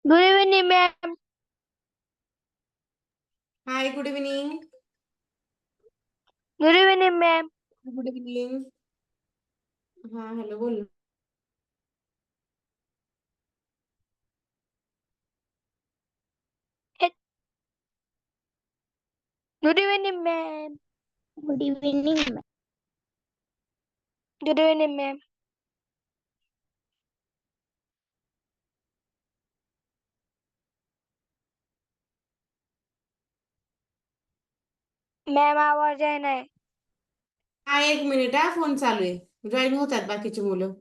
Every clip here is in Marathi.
Good evening, ma'am. Hi, good evening. Good evening, ma'am. Good evening. हा, हॅलो, बोल. Hey, good evening, ma'am. Good evening, ma'am. Good evening, ma'am. Ma'am आवाज आहे नाही. हा, एक मिनिट. हा, फोन चालू आहे. जॉईन होतात बाकीची मुलं.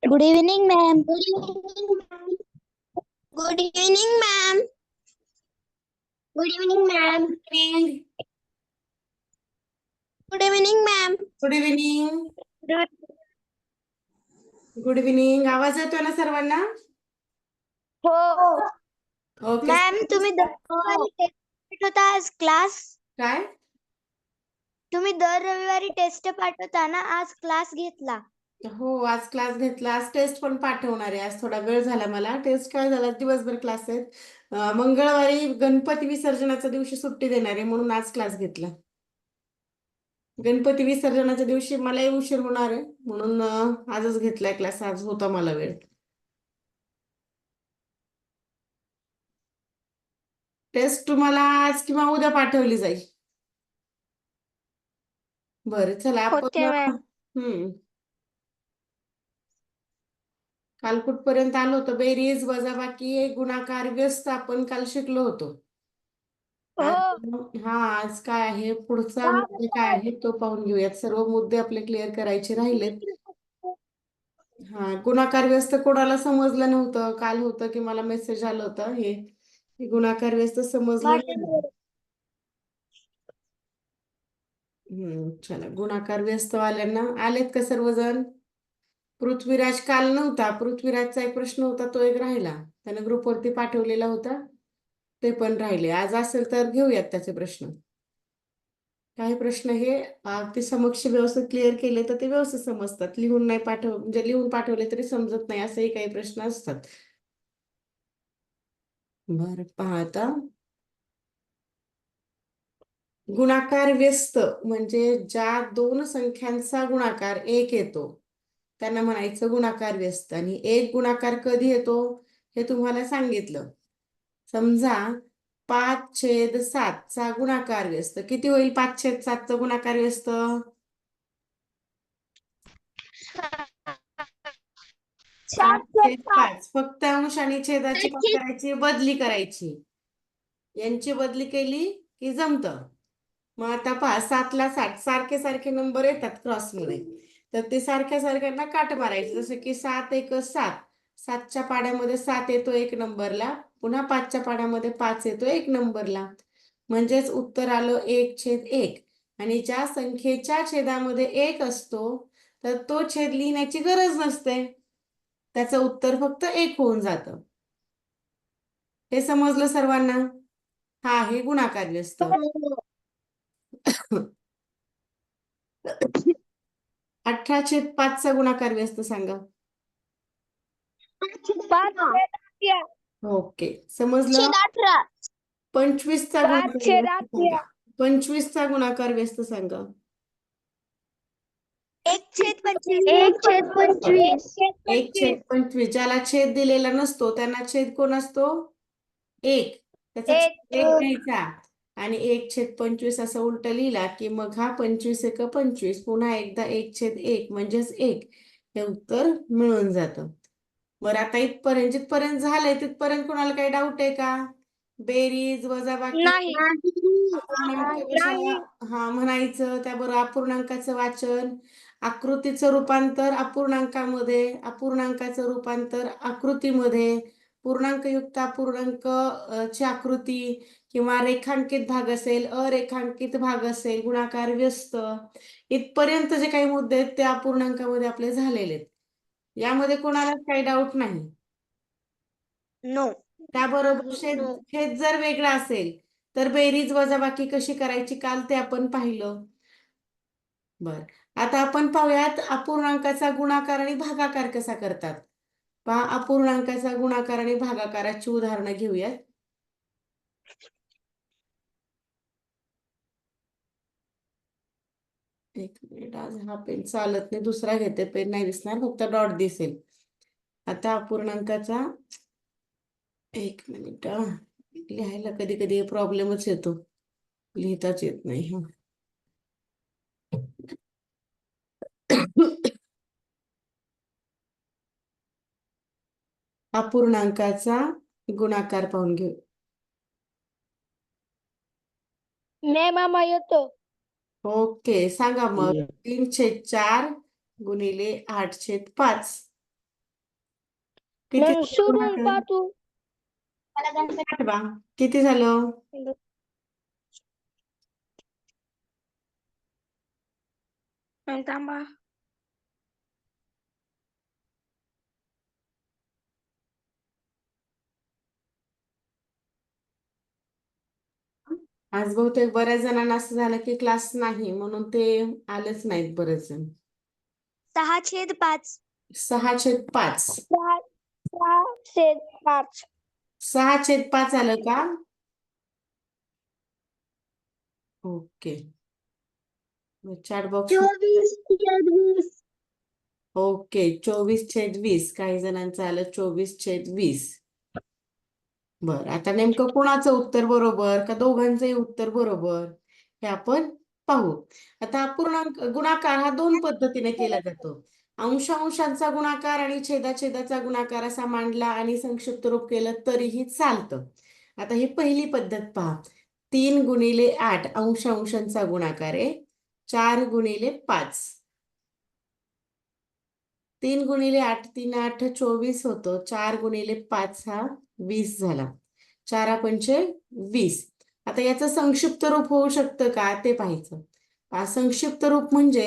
Good evening, ma'am. Good evening, ma'am. Good evening, ma'am. Good evening, ma'am. Good evening, ma'am. Good evening. Good- good evening. आवाज येतोय ना सर्वांना? हो ओके. मॅम तुम्ही दर रविवारी टेस्ट पाठवता आज क्लास काय? तुम्ही दर रविवारी टेस्ट पाठवता ना आज क्लास घेतला हो, आज क्लास घेतला. आज टेस्ट पण पाठवणार आहे. आज थोडा वेळ झाला मला. टेस्ट काय झाला, दिवसभर क्लास आहेत. मंगळवारी गणपती विसर्जनाच्या दिवशी सुट्टी देणार आहे, म्हणून आज क्लास घेतला. गणपती विसर्जनाच्या दिवशी मलाही उशीर होणार आहे, म्हणून आजच घेतलाय क्लास. आज होता मला वेळ. टेस्ट तुम्हाला आज किंवा उद्या पाठवली जाईल. बरं, चला आपण होते मॅम. काल कुठपर्यंत आलो होतो? बेरीज, वजाबाकी, गुणाकार, व्यस्त आपण काल शिकलो होतो. हो आज काय आहे, पुढचा मुद्दे काय आहे तो पाहून घेऊयात. सर्व मुद्दे आपले क्लिअर करायचे राहिलेत. हा, गुणाकार व्यस्त कोणाला समजलं नव्हतं? काल होतं की मला मेसेज आलं होतं हे गुणाकार व्यस्त समजलं नाही. चला, गुणाकार व्यस्त वाल्यांना आलेत का सर्वजण? पृथ्वीराज काल नव्हता. पृथ्वीराजचा एक प्रश्न होता, तो एक राहिला. त्याने ग्रुपवरती पाठवलेला होता, ते पण राहिले. आज असेल तर घेऊयात त्याचे प्रश्न. काही प्रश्न हे ते समक्ष व्यवस्थित क्लिअर केले तर ते व्यवस्थित समजतात. लिहून नाही म्हणजे लिहून पाठवले तरी समजत नाही, असेही काही प्रश्न असतात. बरं, पहा आता. गुणाकार व्यस्त म्हणजे ज्या दोन संख्यांचा गुणाकार एक येतो त्यांना म्हणायचं गुणाकार व्यस्त. आणि एक गुणाकार कधी येतो हे तुम्हाला सांगितलं. समजा 5/7 चा गुणाकार व्यस्त किती होईल? 5/7 चा गुणाकार व्यस्त 7/5. फक्त अंश आणि छेदाची काय करायची? बदली करायची. यांची बदली केली की जमतं. मग आता पहा, 7ला 60 सारखे सारखे नंबर येतात क्रॉसमध्ये, तर ते सारख्या सारख्यांना काट मारायचे. जसं की 7×1 = 7. 7च्या पाड्यामध्ये 7 येतो एक नंबरला, पुन्हा 5च्या पाड्यामध्ये 5 येतो एक नंबरला. म्हणजेच उत्तर आलं 1/1. आणि ज्या संख्येच्या छेदामध्ये 1 असतो तर तो छेद लिहिण्याची गरज नसते, त्याचं उत्तर फक्त 1 होऊन जातं. हे समजलं सर्वांना? हा आहे गुणाकार व्यस्त. 18/5 चा गुणाकार व्यस्त सांगा. 5/8. ओके, समजलं. 25 चा गुणाकार व्यस्त 5/8. सांगा. 25 चा गुणाकार व्यस्त सांगा. 1/25 1/25. ज्याला छेद दिलेला नसतो त्यांना छेद कोण असतो? 1. त्याचा एक. छेद 1 घ्यायचा आणि 1/25 असं उलट लिहिला की मग हा 25×1 = 25. पुन्हा एकदा 1/1 म्हणजेच 1. हे उत्तर मिळून जातं. बरं, आता जिथपर्यंत झालंय तिथपर्यंत कोणाला काही डाऊट आहे का? बेरीज वजाबाकी नाही अपूर्णांक कशाला म्हणायचं त्याबरोबर अपूर्णांकाचं वाचन, आकृतीचं रूपांतर अपूर्णांकामध्ये, अपूर्णांकाचं रूपांतर आकृतीमध्ये, पूर्णांकयुक्त अपूर्णांक ची आकृती किंवा रेखांकित भाग असेल, अरेखांकित भाग असेल, गुणाकार व्यस्त, इथपर्यंत जे काही मुद्दे आहेत ते अपूर्णांकामध्ये आपले झालेले आहेत. यामध्ये कोणालाच काही डाऊट नाही. नो त्याबरोबर छेद जर वेगळा असेल तर बेरीज वजाबाकी कशी करायची काल ते आपण पाहिलं. बर, आता आपण पाहूयात अपूर्णांकाचा गुणाकार आणि भागाकार कसा करतात. पहा, अपूर्णांकाचा गुणाकार आणि भागाकाराची उदाहरणं घेऊयात. एक मिनिट, आज हा पेन चालत नाही, दुसरा घेते, पेन नाही दिसणार, फक्त डॉट दिसेल. आता अपूर्णांकाचा एक मिनिट, लिहायला कधी कधी प्रॉब्लेमच येतो, लिहिताच येत नाही. अपूर्णांकाचा गुणाकार पाहून घेऊ. मामा येतो. ओके, सांगा मग. 3/4 गुणिले 8/5 किती मग सोडून पाहतो. आठवा. किती झालं? थांबा. आज बहुतेक बऱ्याच जणांना असं झालं की क्लास नाही म्हणून ते आलेच नाहीत बरेच जण. 6/5 6/5 6/5 6/5 आलं का? Okay, chat box. 24/20 ओके, 24/20. काही जणांचं आलं 24/20. बर, आता नेमकं कोणाचं उत्तर बरोबर का दोघांचंही उत्तर बरोबर हे आपण पाहू. आता अपूर्णांक गुणाकार हा दोन पद्धतीने केला जातो. अंशांचा गुणाकार आणि छेदाचा गुणाकार असा मांडला आणि संक्षिप्त रूप केलं तरीही चालतं. आता ही पहिली पद्धत पहा. 3 x 8 अंशांचा गुणाकार आहे 4 x 5. 3 x 8 3 8 24 होतो. 4 x 5 हा 20 झाला. 4×5 20. आता याचं संक्षिप्त रूप होऊ शकतं का ते पाहायचं. संक्षिप्त रूप म्हणजे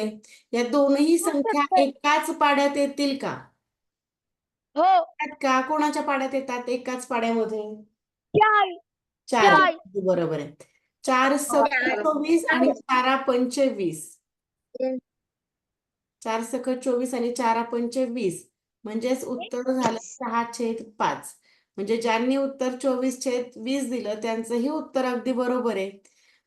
या दोनही संख्या एकाच पाड्यात येतील का? हो. का कोणाच्या पाड्यात येतात एकाच पाड्यामध्ये? 4 4. बरोबर आहे. 4 × 24 आणि 4×5 20. 4 × 24 आणि 4×5 20. म्हणजेच उत्तर झालं 6/5. म्हणजे ज्यांनी उत्तर 24/20 दिलं त्यांचंही उत्तर अगदी बरोबर आहे.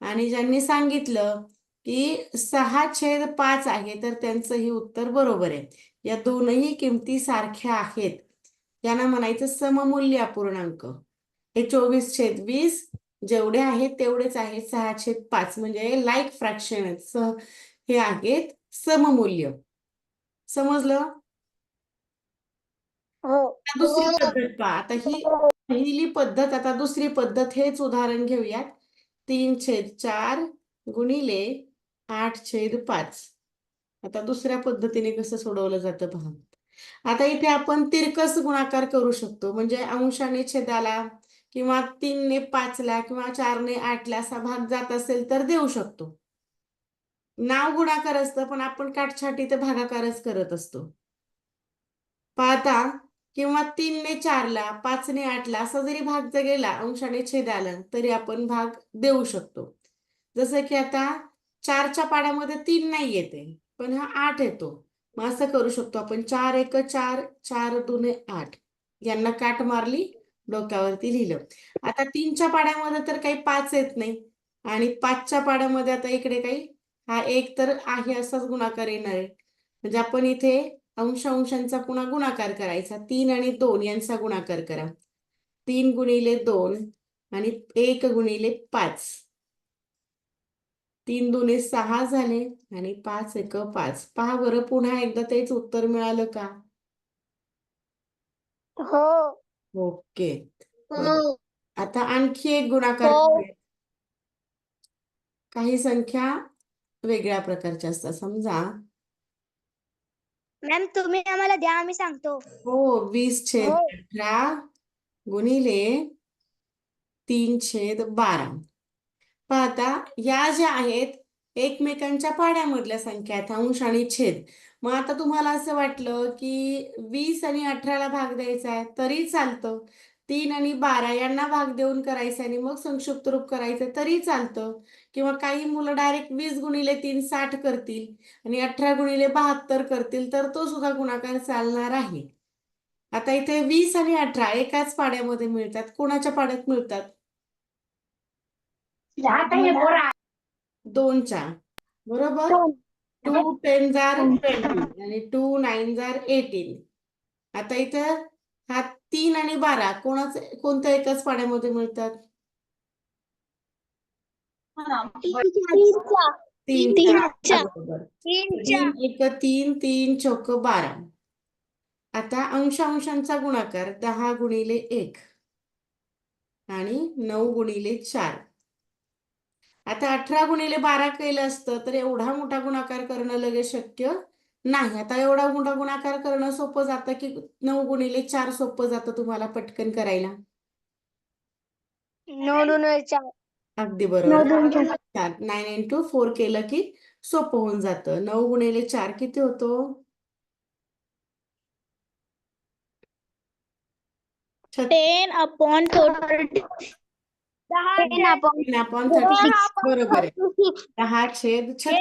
आणि ज्यांनी सांगितलं की 6/5 आहे तर त्यांचंही उत्तर बरोबर आहे. या दोनही किमती सारख्या आहेत. यांना म्हणायचं सममूल्य अपूर्णांक. हे 24/20 जेवढे आहेत तेवढेच आहेत 6/5 म्हणजे लाईक फ्रॅक्शन आहेत. हे आहेत सममूल्य. समजलं? हो. दुसरी पद्धत पहा. आता ही पहिली पद्धत, आता दुसरी पद्धत हेच उदाहरण घेऊयात. 3/4 गुणिले 8/5. आता दुसऱ्या पद्धतीने कसं सोडवलं जातं पहा. आता इथे आपण तिरकस गुणाकार करू शकतो. म्हणजे अंशाने छेदाला किंवा 3 ने 5 ला किंवा 4 ने 8 ला असा भाग जात असेल तर देऊ शकतो. नाव गुणाकार असतं पण आपण काटछाटी ते भागाकारच करत असतो. पाहता किंवा 3 ने 4 ला 5 ने 8 ला असा जरी भाग जर गेला अंशाने छेदाला तरी आपण भाग देऊ शकतो. जसं की आता 4च्या पाड्यामध्ये 3 नाही येते पण हा 8 येतो. मग असं करू शकतो आपण 4×1 4 4×2 8. यांना काट मारली, डोक्यावरती लिहिलं. आता 3च्या पाड्यामध्ये तर काही 5 येत नाही आणि 5च्या पाड्यामध्ये आता इकडे काही हा 1 तर आहे असाच गुणाकार येणार आहे. म्हणजे आपण इथे अंशांचा पुन्हा गुणाकार करायचा. 3 आणि 2 यांचा गुणाकार करा. 3 × 2 आणि 1 × 5. 3 2 6 झाले आणि 5 1 5. पहा बरं पुन्हा एकदा तेच उत्तर मिळालं का? हो. ओके. हो आता आणखी एक गुणाकार हो. करूया. काही संख्या वेगळ्या प्रकारच्या असतात. समजा मॅम तुम्ही आम्हाला द्या आम्ही सांगतो. हो 20/18 गुणिले 3/12. पाहता या ज्या आहेत एकमेकांच्या पाड्यामधल्या संख्या आहेत, अंश आणि छेद. मग आता तुम्हाला असं वाटलं की 20 आणि 18ला भाग द्यायचा आहे तरी चालतं. 3 आणि 12 यांना भाग देऊन करायचं आणि मग संक्षिप्त रूप करायचं तरी चालतं. किंवा काही मुलं डायरेक्ट 20 गुणिले 3 60 करतील आणि 18 गुणिले 72 करतील तर तो सुद्धा गुणाकार चालणार आहे. आता इथे 20 आणि 18 एकाच पाड्यामध्ये मिळतात. कोणाच्या पाड्यात मिळतात? दोनच्या. बरोबर. 2 10 जार 20 आणि 2 9 जार 18. आता इथं हा 3 आणि 12 कोणत्या एकाच पाड्यामध्ये मिळतात? तीनच्या. बरोबर. 3 एक 3 3 चौक 12. आता अंशांचा गुणाकार 10 गुणिले 1 आणि 9 गुणिले 4. आता 18 गुणिले 12 केलं असतं तर एवढा मोठा गुणाकार करणं लगेच शक्य नाही. आता एवढा मोठा गुणाकार करणं सोपं जातं की 9 गुणिले 4 सोपं जातं तुम्हाला पटकन करायला? 9 गुणिले 4. अगदी बरोबर. 9 into 4 केलं की सोपं होऊन जातं. 9 गुणिले 4 किती होतो? 10/30. 10/36. बरोबर आहे. 10/36.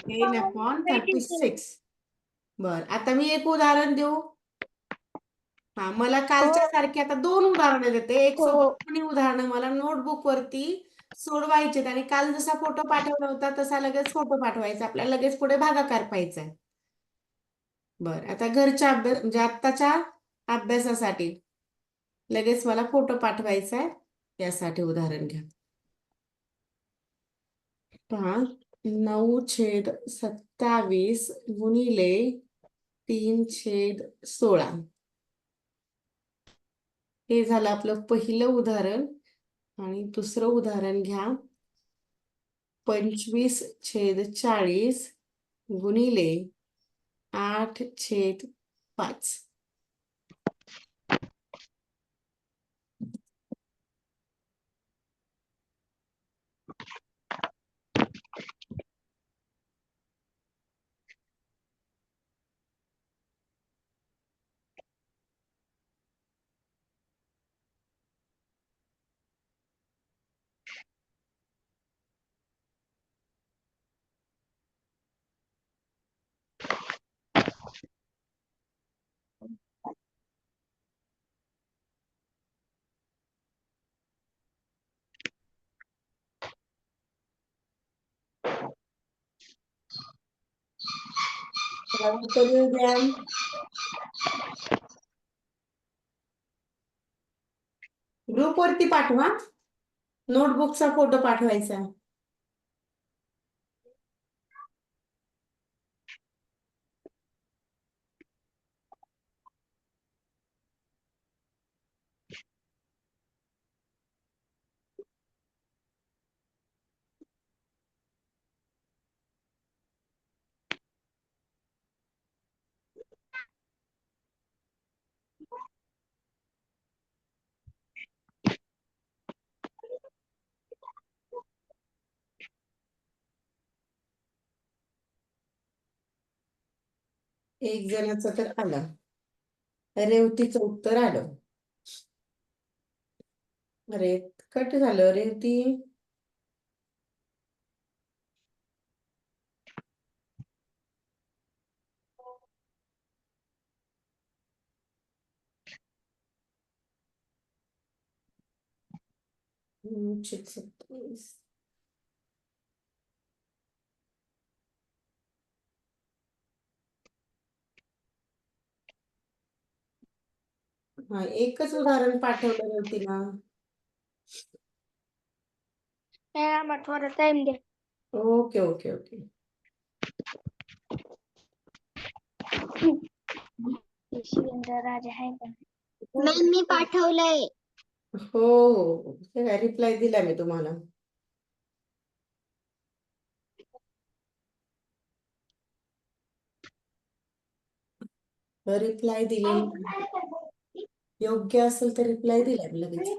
10/36. बर आता मी एक उदाहरण देऊ. हा मला कालच्या सारखी आता 2 उदाहरणं देते. एक सोबत दोन्ही उदाहरणं मला नोटबुक वरती सोडवायचे आणि काल जसा फोटो पाठवला होता तसा लगेच फोटो पाठवायचा. आपल्याला लगेच पुढे भागाकार पाहायचा आहे. बर आता घरच्या अभ्यास म्हणजे आत्ताच्या अभ्यासासाठी लगेच मला फोटो पाठवायचा आहे. यासाठी उदाहरण घ्या. पहा 9/27 गुणिले 3/16. हे झालं आपलं पहिलं उदाहरण. आणि दुसरं उदाहरण घ्या. 25/40 गुणिले 8/5. चला उत्तर येऊ द्या. ग्रुप वरती पाठवा. नोटबुकचा फोटो पाठवायचा. एक जणाचं तर आलं. रेवतीचं उत्तर आलं. अरे कट झालं रेवती. हम्म, 627. हा एकच उदाहरण पाठवलं रेवतीला. आम्हाला थोडा टाइम द्या. Okay okay okay. Shivendra Raja आहे का? मॅम मी पाठवलंय. हो हो रिप्लाय दिला मी तुम्हाला. रिप्लाय दिलेली योग्य असेल तर रिप्लाय दिला मी लगेच.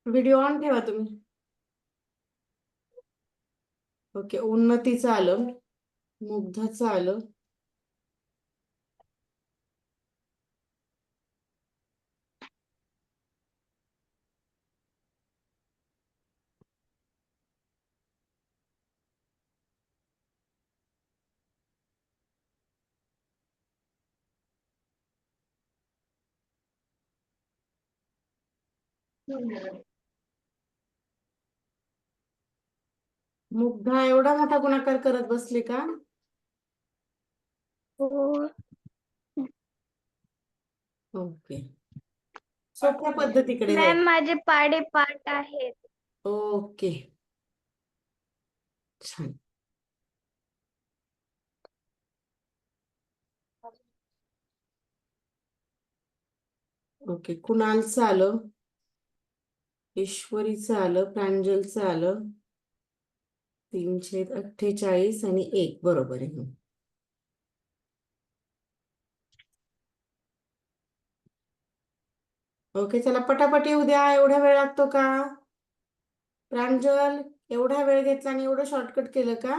व्हिडिओ ऑन ठेवा तुम्ही. ओके, उन्नतीचं आलं, मुग्धाचं आलं. मुग्धा एवढा मोठा गुणाकार करत बसले का? हो. ओके, सोप्या पद्धतीकडे मॅम जाईल. माझे पाढे पाठ आहेत. ओके, छान. ओके, कुणालचं आलं, ईश्वरीचं आलं, प्रांजलचं आलं. 3/48 आणि 1 बरोबर आहे. ओके, चला पटापट येऊ द्या. एवढा वेळ लागतो का? प्रांजल, एवढा वेळ घेतला आणि एवढं शॉर्टकट केलं का?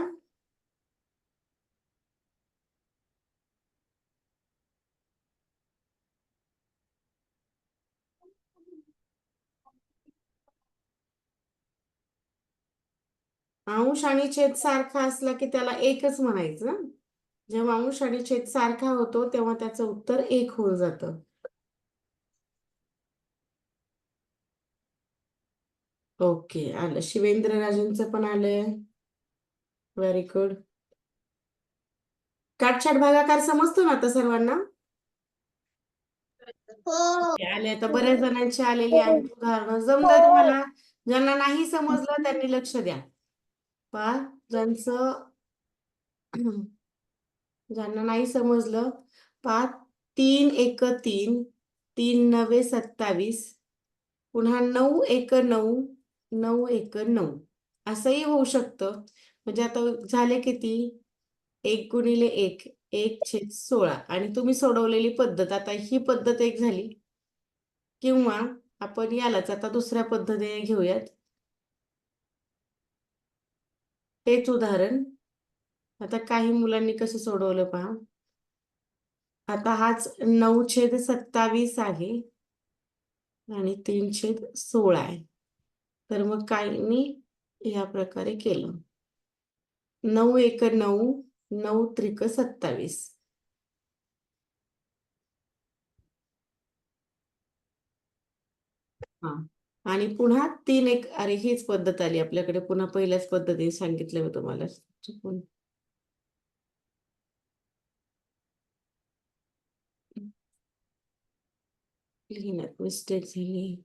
अंश आणि छेद सारखा असला की त्याला एकच म्हणायचं. जेव्हा अंश आणि छेद सारखा होतो तेव्हा त्याचं उत्तर 1 होऊन जातं. ओके, आलं. शिवेंद्र राजेंचं पण आलंय. Very good. काटछाट भागाकार समजतो ना आता सर्वांना? हो. आले, आता बऱ्याच जणांची आलेली आहेत उदाहरणं. जमलं तुम्हाला? ज्यांना नाही समजलं त्यांनी लक्ष द्या. पहा, ज्यांना नाही समजलं, पहा, 3 एक 3, 3 नवे 27, पुन्हा 9 एक 9, 9 एक 9 असंही होऊ शकतं. म्हणजे आता झाले किती? 1 गुणिले 1, 1/16. आणि तुम्ही सोडवलेली पद्धत, आता ही पद्धत एक झाली. किंवा आपण यालाच आता दुसऱ्या पद्धतीने घेऊयात. तेच उदाहरण आता काही मुलांनी कसं सोडवलं पहा. आता हाच 9/27 आहे आणि 3/16 आहे. तर मग काहींनी या प्रकारे केलं. 9 एक 9, 9 त्रिक 27. हा, आणि पुन्हा 3 एक, अरे हीच पद्धत आली आपल्याकडे. पुन्हा पहिल्याच पद्धतीने सांगितलं मी तुम्हाला. चुकून लिहिण्यात मिस्टेक झाली.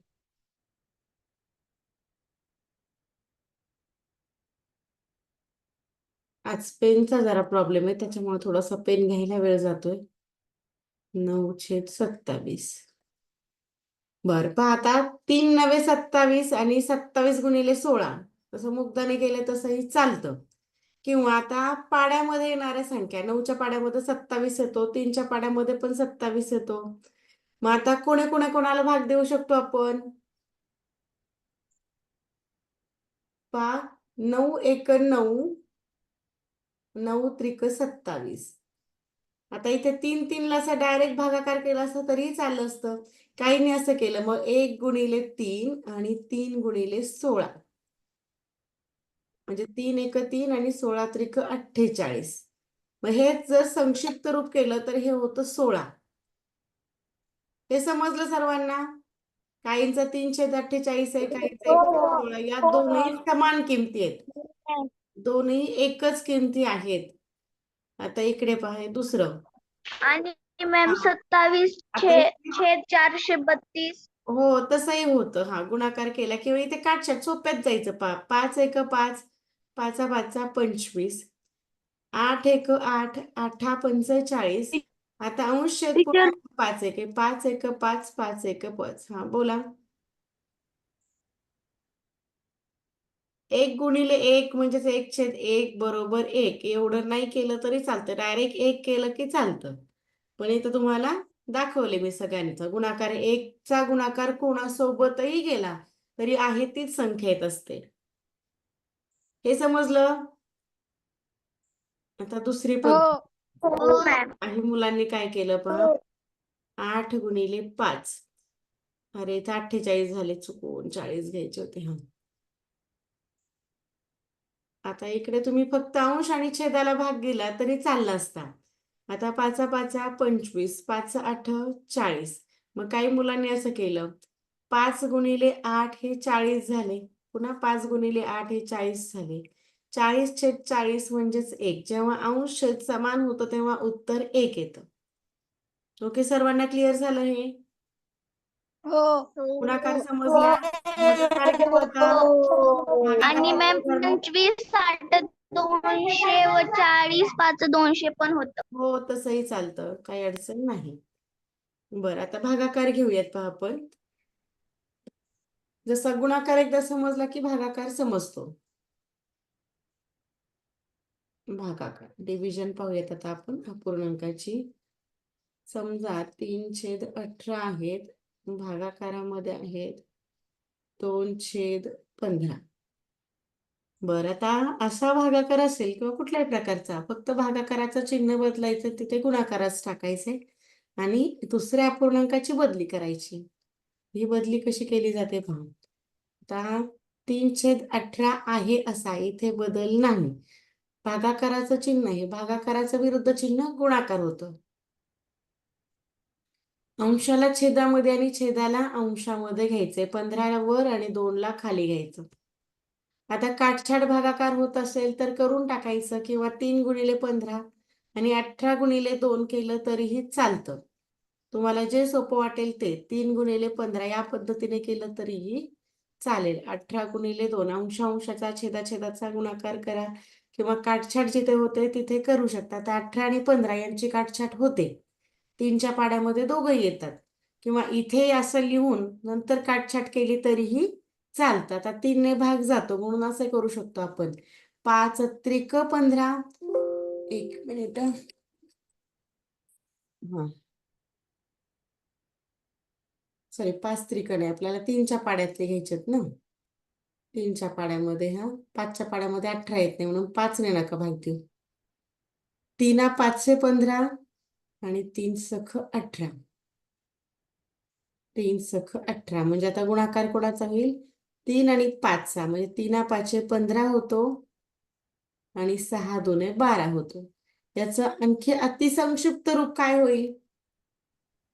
आज पेनचा जरा प्रॉब्लेम आहे, त्याच्यामुळे थोडासा पेन घ्यायला वेळ जातोय. 9/27. बरं, पहा आता 3 नवे 27 आणि 27 गुणिले 16 तसं मुग्धाने केलं तसंही चालतं. किंवा आता पाड्यामध्ये येणाऱ्या संख्या, 9च्या पाड्यामध्ये 27 येतो, 3च्या पाड्यामध्ये पण 27 येतो. मग आता कोणाला भाग देऊ शकतो आपण? पहा, 9 एक 9, 9 त्रिक 27. आता इथे 3 ला असं डायरेक्ट भागाकार केला असता तरीही चाललं असतं. काहींनी असं केलं, मग 1 गुणिले 3 आणि 3 गुणिले 16. म्हणजे 3 एक 3 आणि 16 त्रिक 48. मग हेच जर संक्षिप्त रूप केलं तर हे होतं 16. हे समजलं सर्वांना? काहींचा 3/48 आहे, काहींचा 1/16. या दोनही समान किमती आहेत. दोन्ही एकच किमती आहेत. आता इकडे पहा हे दुसरं. आणि मॅम हा. 27 आता इथे छेद 432. हो तसंही होतं. हा गुणाकार केला किंवा इथे काटछाट सोप्यात जायचं. 5 एक 5, 5 5 25, 8 एक 8, 8 पंच 40. आता अंश छेद पुन्हा 5 एक 5 एक 5, 5 एक 5. हा बोला. 1 गुणिले 1 म्हणजेच 1 छेद 1 बरोबर 1. एवढं नाही केलं तरी चालतं. डायरेक्ट 1 केलं की चालतं. पण इथं तुम्हाला दाखवले मी सगळ्यांचा गुणाकार. 1 चा गुणाकार कोणासोबतही गेला तरी आहे तीच संख्या येत असते. हे समजलं? आता दुसरी हो पद्धत. हो मॅम. काही मुलांनी काय केलं पहा. 8 गुणिले 5. अरे इथे 48 झाले, चुकून 40 घ्यायचे होते. हा आता इकडे तुम्ही फक्त अंश आणि छेदाला भाग दिला तरी चालला असता. आता 5 5 25, 5 8 40. मग काही मुलांनी असं केलं. 5 गुणिले 8 हे 40 झाले. पुन्हा 5 गुणिले 8 हे 40 झाले. 40 छेद 40 म्हणजेच 1. जेव्हा अंश छेद समान होतं तेव्हा उत्तर 1 येतं. ओके, सर्वांना क्लिअर झालं हे? हो गुणाकार समजला? भागाकार घेऊ आता. आणि भागाकाराचं मॅम उदाहरण. 25 60 200 व 40 5 200 पण होतं. हो तसंही चालतं, काही अडचण नाही. बरं आता भागाकार घेऊयात पहा आपण. जसा गुणाकार एकदा समजला की भागाकार समजतो. भागाकार डिव्हिजन पाहूयात आता आपण अपूर्णांकाची. समजा 3/18 आहेत, भागाकारामध्ये आहेत 2/15. बरं आता असा भागाकार असेल किंवा कुठल्याही प्रकारचा, फक्त भागाकाराचं चिन्ह बदलायचं, तिथे गुणाकाराच टाकायचे आणि दुसऱ्या अपूर्णांकाची बदली करायची. ही बदली कशी केली जाते पहा. आता 3/18 आहे असा इथे बदल नाही. भागाकाराचं चिन्ह आहे, भागाकाराचं विरुद्ध चिन्ह गुणाकार होतं. अंशाला छेदामध्ये आणि छेदाला अंशामध्ये घ्यायचे. 15 ला वर आणि 2 ला खाली घ्यायचं. आता काटछाट भागाकार होत असेल तर करून टाकायचं किंवा 3 गुणिले 15 आणि 18 गुणिले 2 केलं तरीही चालतं. तुम्हाला जे सोपं वाटेल ते. 3 गुणिले 15 या पद्धतीने केलं तरीही चालेल. 18 गुणिले 2 अंशाचा छेदाचा गुणाकार करा किंवा काटछाट जिथे होते तिथे करू शकता. तर 18 आणि 15 यांची काटछाट होते. 3च्या पाड्यामध्ये दोघंही येतात किंवा इथे असं लिहून नंतर काटछाट केली तरीही चालतं. आता 3 ने भाग जातो म्हणून असं करू शकतो आपण. 5 त्रिक 15. 1 मिनिट. हा सॉरी, 5 त्रिक नाही, आपल्याला 3च्या पाड्यातले घ्यायचेत ना. 3च्या पाड्यामध्ये 5च्या पाड्यामध्ये 18 येत नाही म्हणून 5 ने नका भाग देऊ. 3 5 15 आणि 3 सख 18. 3 सख 18 म्हणजे आता गुणाकार कोणाचा होईल? 3 आणि 5चा म्हणजे 3 5 15 होतो आणि 6 2 12 होतो. याचं आणखी अतिसंक्षिप्त रूप काय होईल?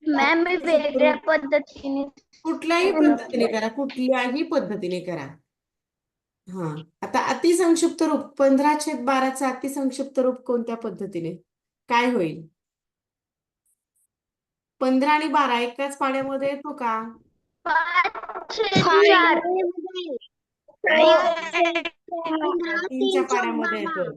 मॅम मी अतिसंक्षिप्त वेगळ्या रूप पद्धतीने कुठल्याही पद्धतीने करा, कुठल्याही पद्धतीने करा. हा आता अतिसंक्षिप्त रूप 15/12चं अतिसंक्षिप्त रूप कोणत्या पद्धतीने काय होईल? 15 आणि 12 एकाच पाड्यामध्ये येतो का? 5/4. 3च्या पाड्यामध्ये येतो.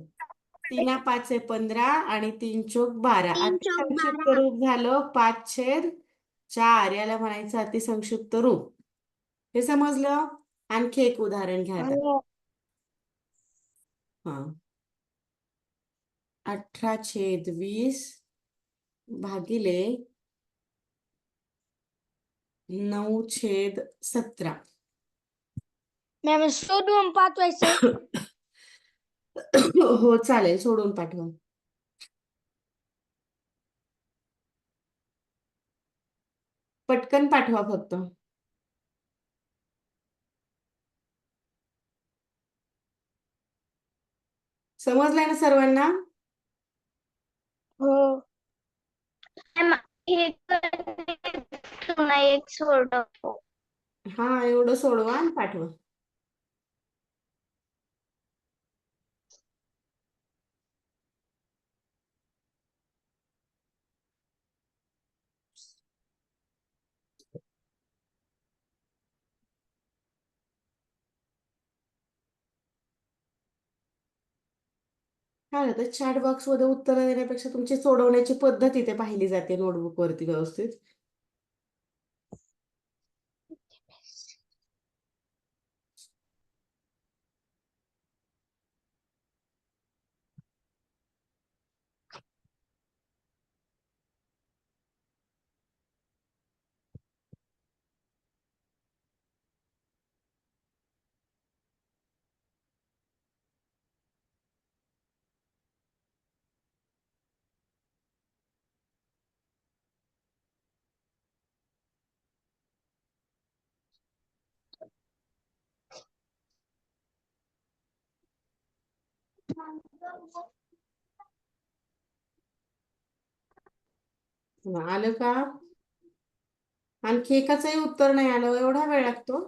3 5 15 आणि 3 चोक 12. अतिसंक्षिप्त रूप झालं 5/4. याला म्हणायचं अतिसंक्षिप्त रूप. हे समजलं? आणखी एक उदाहरण घ्या आता. हा 18/20 भागिले 9/17. मॅम शोधून पाठवायचं. हो चालेल, सोडून पाठवा. पटकन पाठवा फक्त. समजलंय ना सर्वांना? हो मॅम हे पुन्हा एक सोडव. हा एवढं सोडवा आणि पाठवा. काय होतं चॅट बॉक्स मध्ये उत्तरं देण्यापेक्षा तुमची सोडवण्याची पद्धत इथे पाहिली जाते नोटबुक वरती व्यवस्थित. आलं का? आणखी एकाचंही उत्तर नाही आलं, एवढा वेळ लागतो?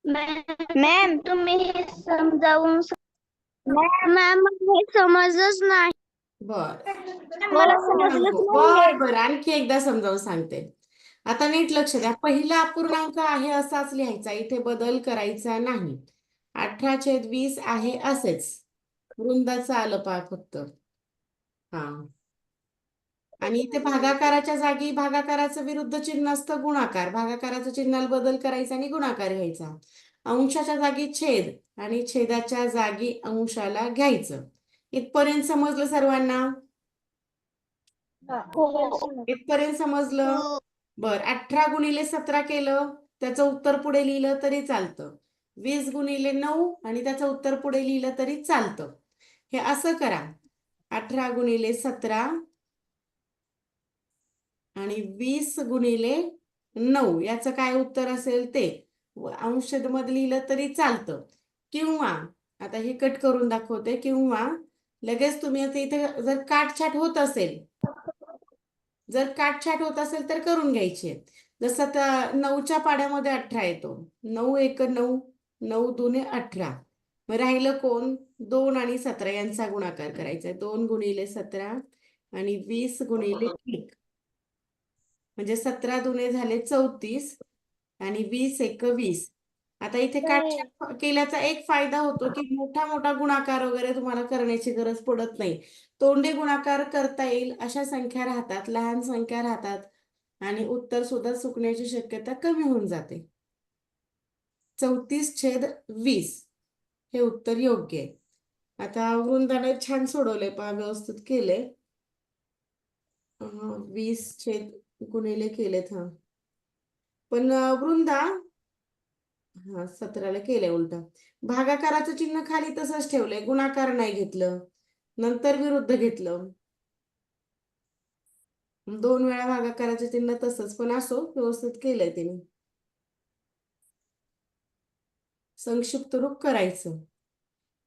मॅम तुम्ही हे समजावून मॅम हे समजलंच नाही. बर मला समजलंच नाहीये. बर आणखी एकदा समजावून सांगते. आता नीट लक्ष द्या. पहिला अपूर्णांक आहे असाच लिहायचा, इथे बदल करायचा नाही. 18/20 आहे असेच. वृंदाचं आलं पहा फक्त. हा आणि इथे भागाकाराच्या जागी भागाकाराचं विरुद्ध चिन्ह असतं गुणाकार. भागाकाराचं चिन्हाला बदल करायचा आणि गुणाकार घ्यायचा. अंशाच्या जागी छेद आणि छेदाच्या जागी अंशाला घ्यायचं. इथपर्यंत समजलं सर्वांना? इथपर्यंत समजलं? बर 18 x 17 केलं, त्याचं उत्तर पुढे लिहिलं तरी चालतं. 20 x 9 आणि त्याचं उत्तर पुढे लिहिलं तरी चालतं. हे असं करा. 18 x 17 आणि 20 x 9 याचं काय उत्तर असेल ते अंश मध्ये लिहिलं तरी चालतं. किंवा आता हे कट करून दाखवते. किंवा लगेच तुम्ही आता इथे जर काटछाट होत असेल तर करून घ्यायची. जसं आता 9च्या पाड्यामध्ये 18 येतो. 9 1 9, 9 2 18. मग राहिलं कोण? 2 आणि 17 यांचा गुणाकार करायचा. 2 x 17 आणि 20 x 1. म्हणजे 17 दुने झाले 34 आणि 20 1 20. आता इथे काटछाट केल्याचा एक फायदा होतो की मोठा मोठा गुणाकार वगैरे तुम्हाला करण्याची गरज पडत नाही. तोंडी गुणाकार करता येईल अशा संख्या राहतात, लहान संख्या राहतात आणि उत्तर सुद्धा चुकण्याची शक्यता कमी होऊन जाते. 34/20 हे उत्तर योग्य आहे. आता वृंदाने छान सोडवलंय पहा, व्यवस्थित केलंय. 20/गुणिले केलेत. हा पण वृंदा 17ला केलंय उलट. भागाकाराचं चिन्ह खाली तसंच ठेवलंय, गुणाकार नाही घेतलं, नंतर विरुद्ध घेतलं. 2 वेळा भागाकाराचं चिन्ह तसंच, पण असो व्यवस्थित केलंय तिने. संक्षिप्त रूप करायचं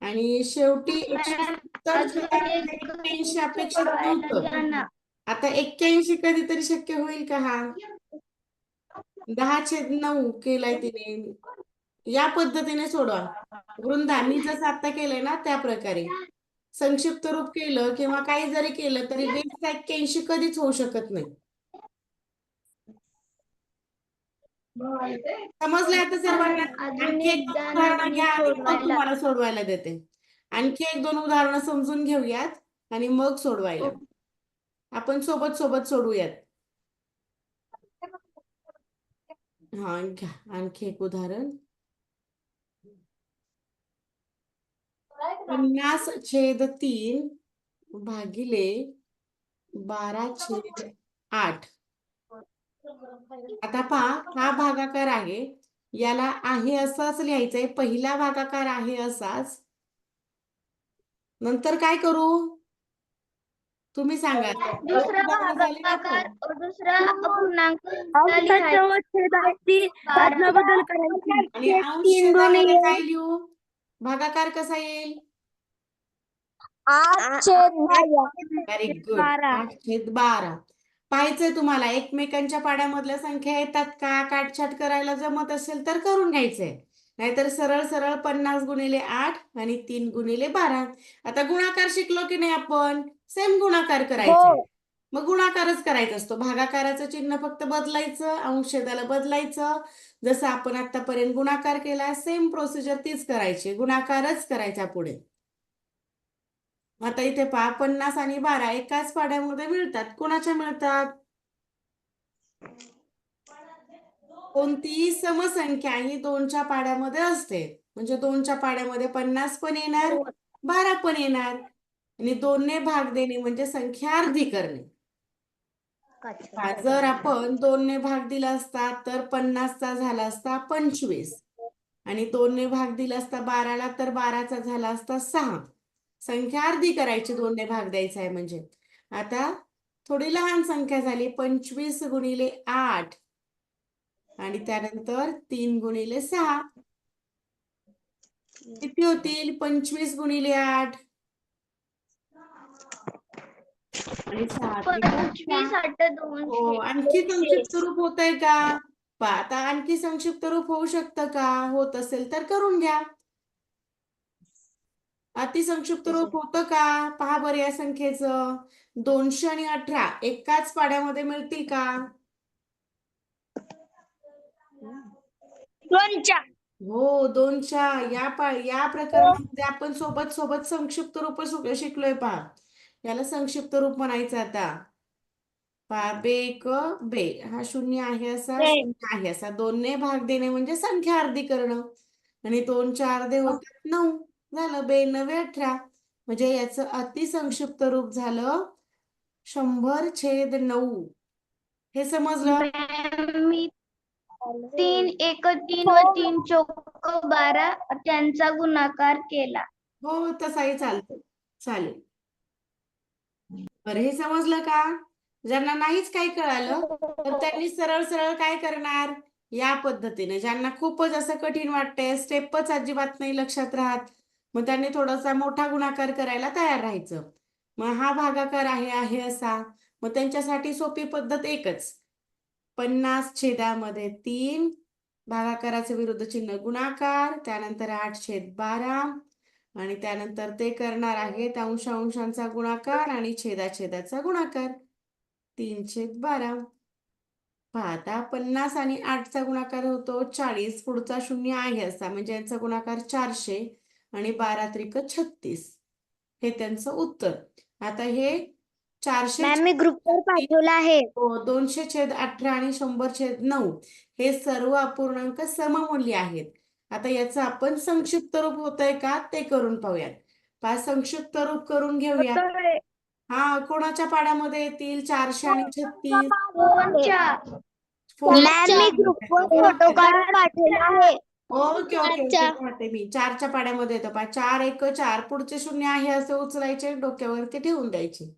आणि शेवटी 81 अपेक्षित नव्हतं. आता 81 कधीतरी शक्य होईल का? हा 10/9 केलाय तिने. या पद्धतीने सोडवा. वृंदा मी जसं आता केलंय ना त्या प्रकारे संक्षिप्त रूप केलं किंवा काही जरी केलं तरी 20/81 कधीच होऊ शकत नाही. समजलंय आता सर्वांना? आणखी एक दोन उदाहरणं घ्या आणि मग तुम्हाला सोडवायला देते. आणखी एक दोन उदाहरणं समजून घेऊयात आणि मग सोडवायला आपण सोबत सोबत सोडवूयात. हा घ्या आणखी एक उदाहरण. 50/3 भागिले 12/8. आता पहा, हा भागाकार आहे, याला आहे असंच लिहायचंय. पहिला भागाकार आहे असाच. नंतर काय करू तुम्ही सांगा. दुसरा उदाहरणं झाली ना भागाकार आपण? दुसरा अपूर्णांक अंशाच्या छेदाची अदला बदल करायची. आणि अंश छेदामध्ये काय लिहू? भागाकार कसा येईल? 8/12. Very good. 8/12. पाहायचंय तुम्हाला एकमेकांच्या पाड्यामधल्या संख्या येतात का? काटछाट करायला जमत असेल तर करून घ्यायचंय, नाहीतर सरळ सरळ 50 x 8 आणि 3 x 12. आता गुणाकार शिकलो की नाही आपण? सेम गुणाकार करायचे. मग गुणाकारच करायचा असतो. भागाकाराचं चिन्ह फक्त बदलायचं, अंशछेदाला बदलायचं. जसं आपण आतापर्यंत गुणाकार केला सेम प्रोसिजर तीच करायची, गुणाकारच करायचा पुढे. आता इथे पहा 50 आणि 12 एकाच पाड्यामध्ये मिळतात. कोणाच्या मिळतात? कोणतीही समसंख्या ही 2च्या पाड्यामध्ये असते. म्हणजे 2च्या पाड्यामध्ये 50 पण येणार, 12 पण येणार. आणि 2ने भाग देणे म्हणजे संख्या अर्धी करणे. जर आपण 2ने भाग दिला असता तर 50चा झाला असता 25 आणि 2ने भाग दिला असता 12ला तर 12चा झाला असता 6. संख्या अर्धी करायची 2ने भाग द्यायचा आहे म्हणजे. आता थोडी लहान संख्या झाली 25 गुणिले 8 आणि त्यानंतर 3 गुणिले 6 किती होतील? 25 गुणिले 8 आणि 6 त्रिक 25 18. 8 हो, 200. आणखी संक्षिप्त रूप होतंय का? पहा आता आणखी संक्षिप्त रूप होऊ शकतं का? होत असेल तर करून घ्या. अतिसंक्षिप्त रूप होतं का? पहा बरं या संख्येचं. 200 आणि 18 एकाच पाड्यामध्ये मिळतील का? 2च्या. हो, 2च्या या प्रकरणामध्ये आपण सोबत सोबत संक्षिप्त रूप शिकलोय पहा. याला संक्षिप्त रूप म्हणायचं आता. पहा बेक बे हा शून्य आहे असा, शून्य आहे असा. 2ने भाग देणे म्हणजे संख्या अर्धी करणं. आणि 2 अर्धे होतात 9. झालं 2 9 18. म्हणजे याचं अतिसंक्षिप्त रूप झालं 100/9. हे समजलं? मॅम मी 3 1 3 व 3 चौक 12 त्यांचा गुणाकार केला. हो, तसाही चालतो. चालेल. बरं हे समजलं का? ज्यांना नाहीच काही कळालं तर त्यांनी सरळ सरळ काय करणार? या पद्धतीने. ज्यांना खूपच असं कठीण वाटतंय, स्टेपच अजिबात नाही लक्षात राहत, मग त्यांनी थोडासा मोठा गुणाकार करायला तयार राहायचं. मग हा भागाकार आहे असा. मग त्यांच्यासाठी सोपी पद्धत एकच. 50 छेदामध्ये 3 भागाकाराचे विरुद्ध चिन्ह गुणाकार, त्यानंतर 8/12 आणि त्यानंतर ते करणार आहेत अंशांचा गुणाकार आणि छेदाचा गुणाकार 3/12. पहा आता 50 आणि 8चा गुणाकार होतो 40. पुढचा शून्य आहे असा म्हणजे यांचा गुणाकार 400 आणि 12 त्रिक 36. हे त्यांचं उत्तर. आता हे 400 मॅम मी ग्रुपवर पाठवलं आहे. 200/18 आणि 100/9 हे सर्व अपूर्णांक सममूल्य आहेत. आता याचं आपण संक्षिप्त रूप होतंय का ते करून पाहूयात. पहा संक्षिप्त रूप करून घेऊया. हा कोणाच्या पाड्यामध्ये येतील? 400 आणि 36. मॅम मी ग्रुपवर फोटो काढून पाठवला आहे. ओके ओके ओके पाहते मी. 4च्या पाड्यामध्ये येतं पहा. 4 1 4 पुढचे शून्य आहे असे उचलायचे, डोक्यावरती ठेवून द्यायचे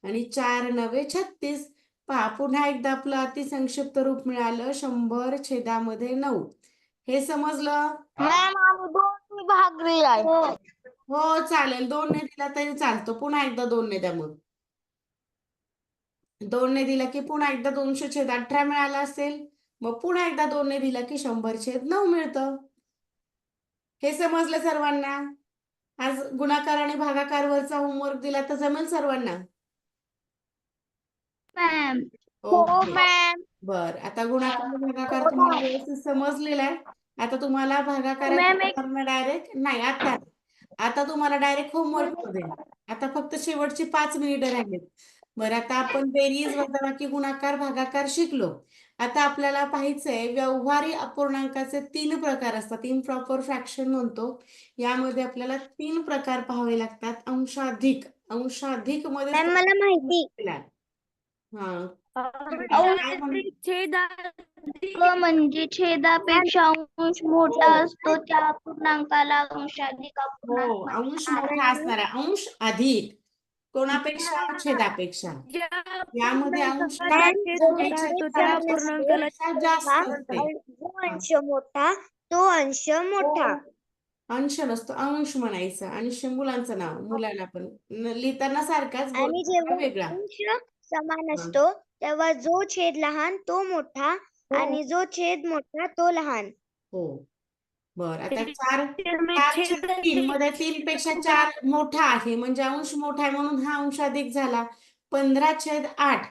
आणि 4 9 36. पहा पुन्हा एकदा आपलं अतिसंक्षिप्त रूप मिळालं 100/9. हे समजलं? मॅम आम्ही 2 भाग दिलाय. हो चालेल. 2ने दिला तरी चालतो. पुन्हा एकदा 2ने द्या मग. 2ने दिला की पुन्हा एकदा 200/18 मिळाला असेल. मग पुन्हा एकदा 2ने दिला की 100/9 मिळतं. हे समजलं सर्वांना? आज गुणाकार आणि भागाकारवरचा होमवर्क दिला तर जमेल सर्वांना? Ma'am okay. मॅम. बर आता गुणाकार आणि भागाकार तुम्हाला व्यवस्थित समजलेला आहे. आता तुम्हाला मॅम एक भागाकाराचं डायरेक्ट नाही आता तुम्हाला डायरेक्ट होमवर्क मध्ये. आता फक्त शेवटची 5 मिनिटं राहिलीत. बरं आता आपण बेरीज वजाबाकी गुणाकार भागाकार शिकलो. आता आपल्याला पाहायचंय व्यवहारी अपूर्णांकाचे 3 प्रकार असतात. इम्प्रॉपर फ्रॅक्शन म्हणतो. यामध्ये आपल्याला 3 प्रकार पाहावे लागतात. अंशाधिक मध्ये मॅम मला माहिती. हा काय म्हणजे छेदापेक्षा अंश मोठा असतो त्या अपूर्णांकाला अंशाधिक हो अपूर्णांक अंश म्हणतात. मोठा असणारा अंश अधिक कोणापेक्षा? छेदापेक्षा. यामध्ये अंश छेदापेक्षा जास्त असते. जो अंश मोठा तो अंश मोठा. अंश नसतो अंश म्हणायचा. अंश मुलांचं नाव, मुलांना पण लिहिताना सारखाच आणि बोलताना जेव्हा वेगळा. अंश समान असतो तेव्हा जो छेद लहान तो मोठा आणि जो छेद मोठा तो लहान. हो बर आता 4/3 मध्ये 3 पेक्षा 4 मोठा आहे म्हणजे अंश मोठा आहे म्हणून हा अंश अधिक झाला. 15/8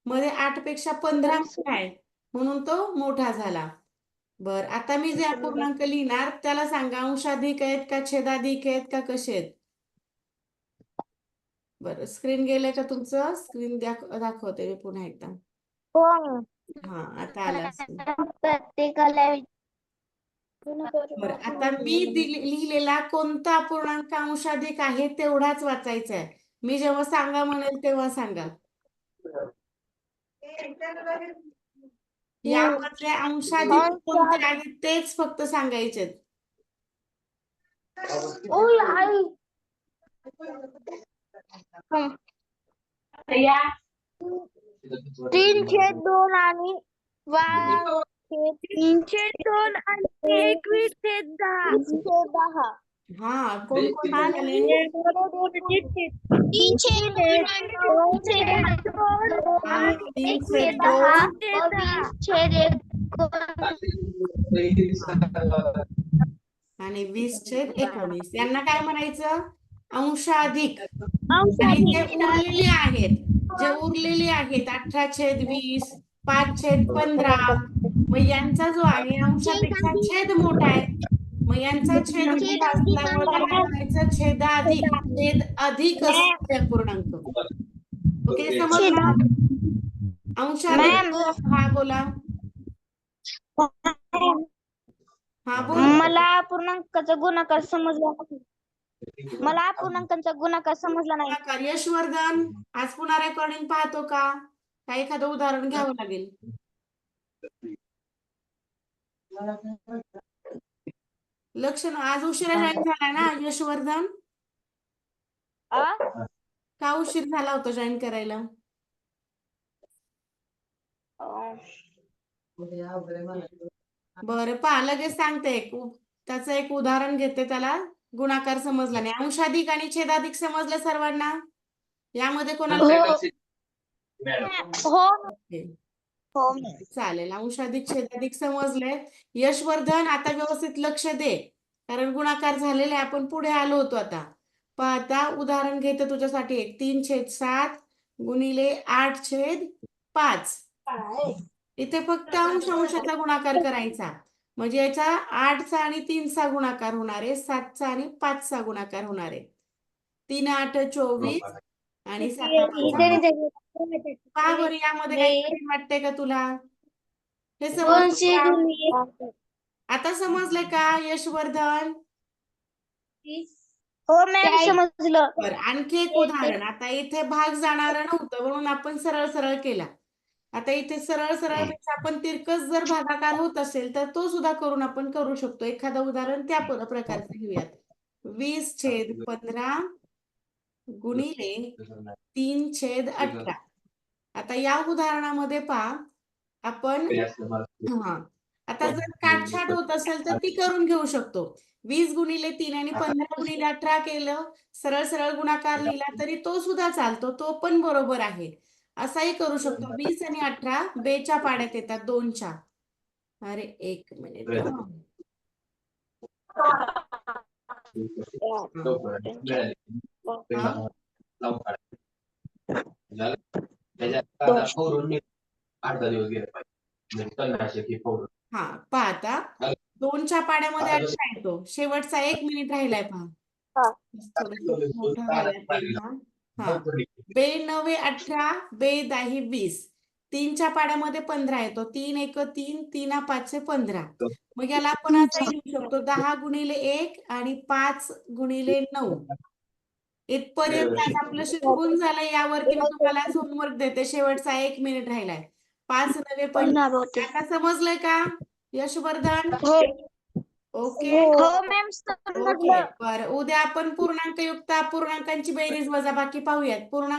मध्ये 8 पेक्षा 15 मोठा आहे म्हणून तो मोठा झाला. बर, आता मी जे अपूर्णांक लिहिणार त्याला सांगा, अंशाधिक आहेत का छेदाधिक आहेत का कसे आहेत? बरं, स्क्रीन गेलंय का तुमचं? स्क्रीन दाखवते मी पुन्हा एकदा. हो हा, आता आला असेल. प्रत्येकाला बरं, आता मी लिहिलेला कोणता अपूर्णांक अंशाधिक आहे तेवढाच वाचायचा आहे. मी जेव्हा सांगा म्हणेल तेव्हा सांगा. यामधले अंशाधिक कोणते आहेत तेच फक्त सांगायचे. ओय आई 3/2 आणि 3/2 आणि 21/10. हा, कोणकोणते झाले? 3/2 आणि 2/2 हा, आणि 3/2 आणि 20/19. यांना काय म्हणायचं? अंशाधिक. आणि जे उरलेले आहेत, 18/20, 5/15, मग यांचा जो आहे अंशापेक्षा छेद मोठा आहे. मग यांचा छेद मोठा असल्यामुळे त्यांना म्हणायचं छेदाधिक. छेद अधिक असतो ते अपूर्णांक. ओके, समजला? अंशाधिक. हा, बोला. हा, बोल. मला अपूर्णांकाचा गुणाकार समजला नाही. मला अपूर्णांकांचा गुणाकार समजला नाही. गुणाकार. यशवर्धन, आज पुन्हा रेकॉर्डिंग पाहतो का? का एखादं उदाहरण घ्यावं लागेल? लक्ष न, आज उशिरा जॉईन झाला ना यशवर्धन? का उशीर झाला होता जॉईन करायला? बरं, पहा, लगेच सांगते. त्याचं एक उदाहरण घेते, त्याला गुणाकार समजला नाही. अंशाधिक आणि छेदाधिक समजलं सर्वांना? यामध्ये कोणाला हो चालेल, अंशाधिक छेदाधिक समजले. यशवर्धन, आता व्यवस्थित लक्ष दे, कारण गुणाकार झालेले आपण पुढे आलो होतो. आता आता उदाहरण घेते तुझ्यासाठी एक. 3/7 गुणिले 8/5. इथे फक्त अंशाचा गुणाकार करायचा, म्हणजे याचा 8चा आणि 3चा गुणाकार होणार आहे, 7चा आणि 5चा गुणाकार होणार आहे. 3×8 = 24 आणि 7×5 का बरं, यामध्ये काही कठीण वाटतंय का तुला? हे समजलं का? आता समजलंय का यशवर्धन? हो मॅम, समजलं. बरं, आणखी एक उदाहरण. आता इथे भाग जाणार नव्हतं म्हणून आपण सरळ सरळ केला. आता इथे सरळ सरळ पेक्षा आपण तिरकस जर भागाकार होत असेल तर तो सुद्धा करून आपण करू शकतो. एखादं उदाहरण त्या प्रकारचं घेऊयात. 20/15 गुणिले 3/18. आता या उदाहरणामध्ये पहा, आपण आता जर काटछाट होत असेल तर ती करून घेऊ शकतो. 20 गुणिले 3 आणि 15 गुणिले 18 केलं, सरळ सरळ गुणाकार लिहिला तरी तो सुद्धा चालतो, तो पण बरोबर आहे. असाही करू शकतो. 20 आणि 18 2च्या पाड्यात येतात, 2च्या. अरे, एक मिनिट. हा, पहा, आता 2च्या पाड्यामध्ये 18 येतो. शेवटचा 1 मिनिट राहिलाय, पहा. मोठा झालाय पेन हा. हा, 2×9 = 18, 2×10 = 20. 3च्या पाड्यामध्ये 15 येतो. 3×1 = 3, 3×5 = 15. मग याला आपण आता लिहू शकतो 10 गुणिले 1 आणि 5 गुणिले 9. इथपर्यंत आज आपलं शिकवून झालंय. यावरती मी तुम्हाला होमवर्क देते. शेवटचा 1 मिनिट राहिलाय. 5×9 = 25. आता समजलंय का यशवर्धन? ओके. हो मॅम, ओके, बरं. उद्या आपण पूर्णांकयुक्त अपूर्णांकांची बेरीज वजाबाकी पाहूयात. पूर्णांक